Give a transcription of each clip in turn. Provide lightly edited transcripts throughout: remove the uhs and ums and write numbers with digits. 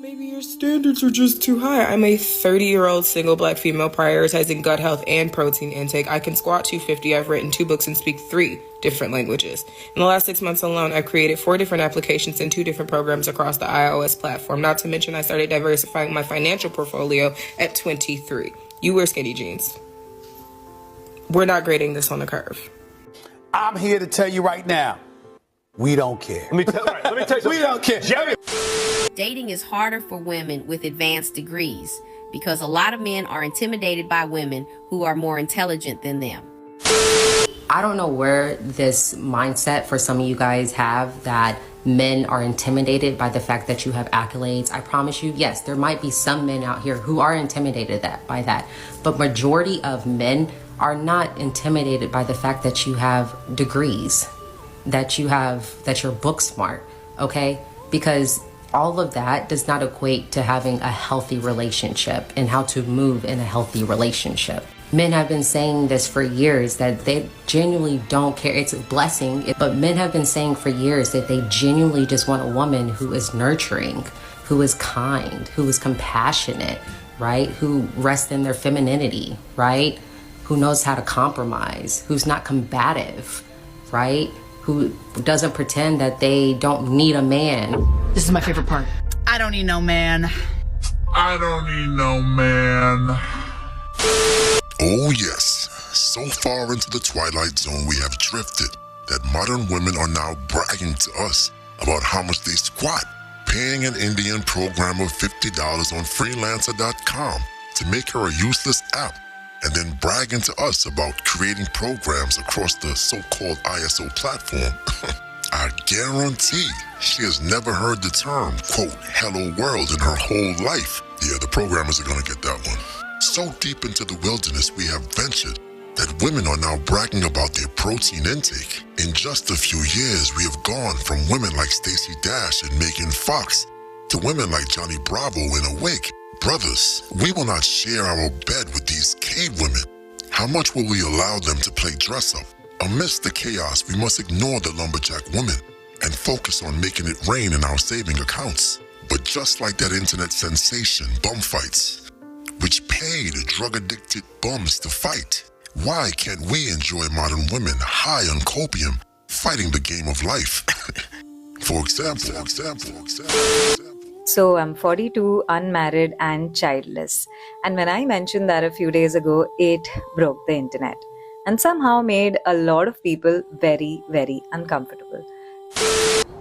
Baby, your standards are just too high. I'm a 30-year-old single black female prioritizing gut health and protein intake. I can squat 250. I've written 2 books and speak 3 different languages. In the last 6 months alone, I've created 4 different applications and 2 different programs across the iOS platform. Not to mention, I started diversifying my financial portfolio at 23. You wear skinny jeans. We're not grading this on the curve. I'm here to tell you right now, we don't care. Let me tell you something. We don't care. Jerry. Dating is harder for women with advanced degrees because a lot of men are intimidated by women who are more intelligent than them. I don't know where this mindset for some of you guys have that men are intimidated by the fact that you have accolades. I promise you, yes, there might be some men out here who are intimidated by that, but majority of men are not intimidated by the fact that you have degrees, that you're book smart, okay? Because all of that does not equate to having a healthy relationship and how to move in a healthy relationship. Men have been saying this for years, that they genuinely don't care. It's a blessing, but men have been saying for years that they genuinely just want a woman who is nurturing, who is kind, who is compassionate, right? Who rests in their femininity, right? Who knows how to compromise, who's not combative, right? Who doesn't pretend that they don't need a man. This is my favorite part. I don't need no man. I don't need no man. Oh yes, so far into the twilight zone we have drifted that modern women are now bragging to us about how much they squat, paying an Indian programmer $50 on freelancer.com to make her a useless app, and then bragging to us about creating programs across the so-called ISO platform. I guarantee she has never heard the term, quote, hello world in her whole life. Yeah, the programmers are gonna get that one. So deep into the wilderness we have ventured that women are now bragging about their protein intake. In just a few years, we have gone from women like Stacey Dash and Megan Fox to women like Johnny Bravo in a wig. Brothers, we will not share our bed with these cave women. How much will we allow them to play dress up? Amidst the chaos, we must ignore the lumberjack women and focus on making it rain in our saving accounts. But just like that internet sensation, bum fights, which paid drug-addicted bums to fight, why can't we enjoy modern women high on copium, fighting the game of life? For example. So I'm 42, unmarried and childless. And when I mentioned that a few days ago, it broke the internet and somehow made a lot of people very, very uncomfortable.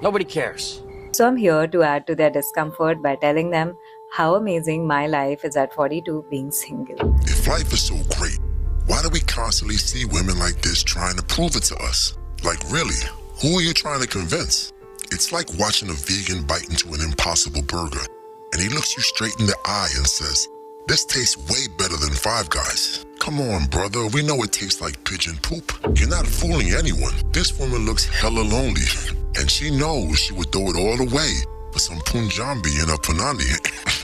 Nobody cares. So I'm here to add to their discomfort by telling them how amazing my life is at 42 being single. If life is so great, why do we constantly see women like this trying to prove it to us? Like really, who are you trying to convince? It's like watching a vegan bite into an Impossible burger, and he looks you straight in the eye and says, this tastes way better than Five Guys. Come on, brother, we know it tastes like pigeon poop. You're not fooling anyone. This woman looks hella lonely, and she knows she would throw it all away for some Punjabi and a Punani.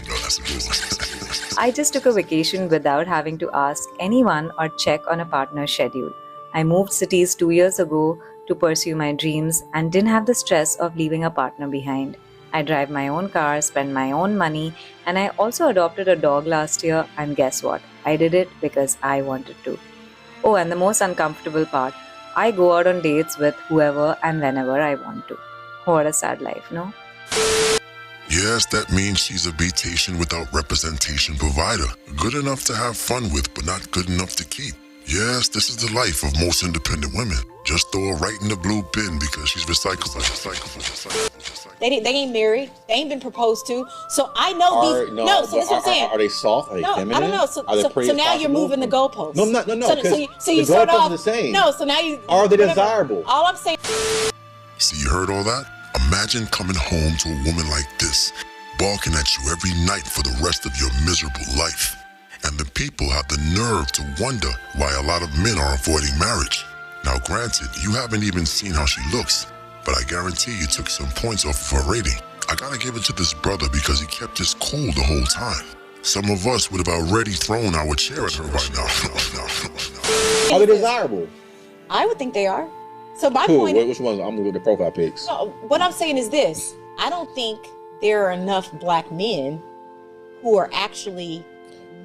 No, that's a good one. I just took a vacation without having to ask anyone or check on a partner's schedule. I moved cities 2 years ago to pursue my dreams and didn't have the stress of leaving a partner behind. I drive my own car, spend my own money, and I also adopted a dog last year, and guess what? I did it because I wanted to. Oh, and the most uncomfortable part, I go out on dates with whoever and whenever I want to. What a sad life, no? Yes, that means she's a beautician without representation provider. Good enough to have fun with, but not good enough to keep. Yes, this is the life of most independent women. Just throw her right in the blue bin because she's recyclable. They ain't married. They ain't been proposed to. So I know these. No, so that's what I'm saying. Are they soft? Are they feminine? I don't know. So now you're moving the goalposts. No. So you start off the same. No, so now you. Are they desirable? All I'm saying. See, you heard all that? Imagine coming home to a woman like this, barking at you every night for the rest of your miserable life. And the people have the nerve to wonder why a lot of men are avoiding marriage. Now granted, you haven't even seen how she looks, but I guarantee you took some points off of her rating. I gotta give it to this brother because he kept his cool the whole time. Some of us would have already thrown our chair at her right now. Are they desirable? I would think they are. So my Cool. point is, which ones? I'm gonna do the profile pics. no, what I'm saying is this. I don't think there are enough black men who are actually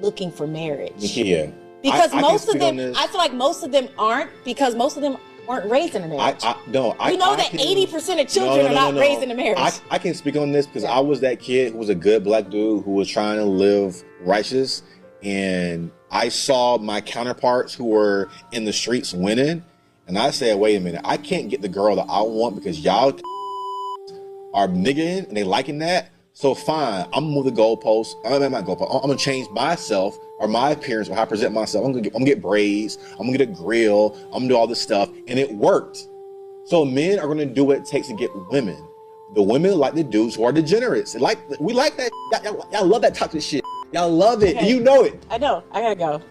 looking for marriage. Yeah. Because I most of them, I feel like most of them aren't, because most of them weren't raised in a marriage. We know that 80% of children are not raised in a marriage. I can speak on this because I was that kid who was a good black dude who was trying to live righteous, and I saw my counterparts who were in the streets winning, and I said, wait a minute, I can't get the girl that I want because y'all are niggering and they liking that. So fine, I'm gonna move the goalposts. I'm gonna change myself or my appearance or how I present myself. I'm gonna get braids. I'm gonna get a grill. I'm gonna do all this stuff, and it worked. So men are gonna do what it takes to get women. The women like the dudes who are degenerates. We like that. Y'all love that toxic shit. Y'all love it. Okay. You know it. I know. I gotta go.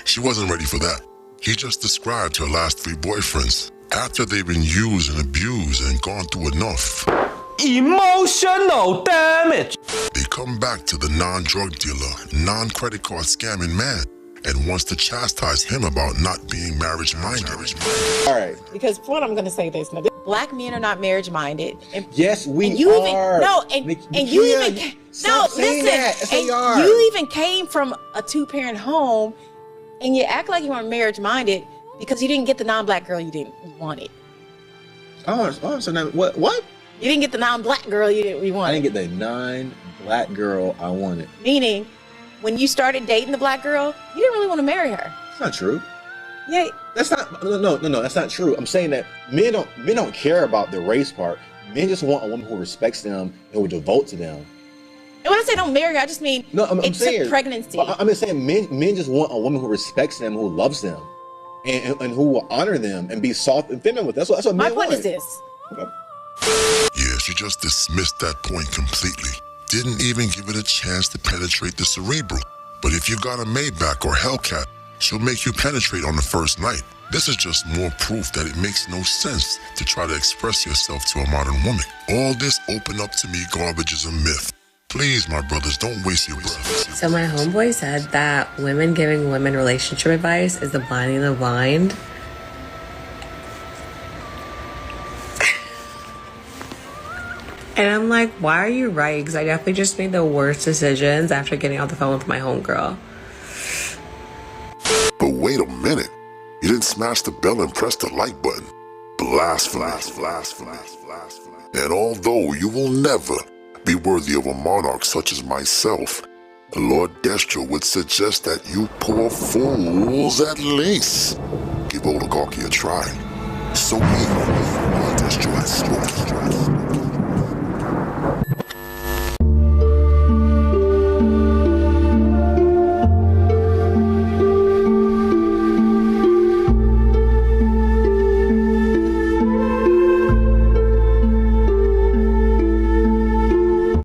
She wasn't ready for that. He just described her last 3 boyfriends. After they've been used and abused and gone through enough, Emotional damage. they come back to the non-drug dealer, non-credit card scamming man and wants to chastise him about not being marriage-minded. All right. Because for what I'm going to say this now, black men are not marriage-minded. Yes, we and you are. You even came from a 2-parent home, and you act like you weren't marriage-minded because you didn't get the non-black girl you wanted. Oh, so now what? You didn't get the non-black girl you wanted. I didn't get the non-black girl I wanted. Meaning, when you started dating the black girl, you didn't really want to marry her. That's not true. Yeah. That's not. No. That's not true. I'm saying that men don't care about the race part. Men just want a woman who respects them and will devote to them. And when I say don't marry her, I just mean I'm saying pregnancy. I'm just saying men just want a woman who respects them, who loves them, and who will honor them and be soft and feminine with them. That's what my men point want. is this. Okay. Yeah, she just dismissed that point completely. Didn't even give it a chance to penetrate the cerebral. But if you got a Maybach or Hellcat, she'll make you penetrate on the first night. This is just more proof that it makes no sense to try to express yourself to a modern woman. All this open up to me garbage is a myth. Please, my brothers, don't waste your breath. So my homeboy said that women giving women relationship advice is the blinding the blind. And I'm like, why are you right? Because I definitely just made the worst decisions after getting off the phone with my homegirl. But wait a minute. You didn't smash the bell and press the like button. Blasphemy. And although you will never be worthy of a monarch such as myself, the Lord Destro would suggest that you poor fools at least give oligarchy a try. So evil, Lord Destro has spoken.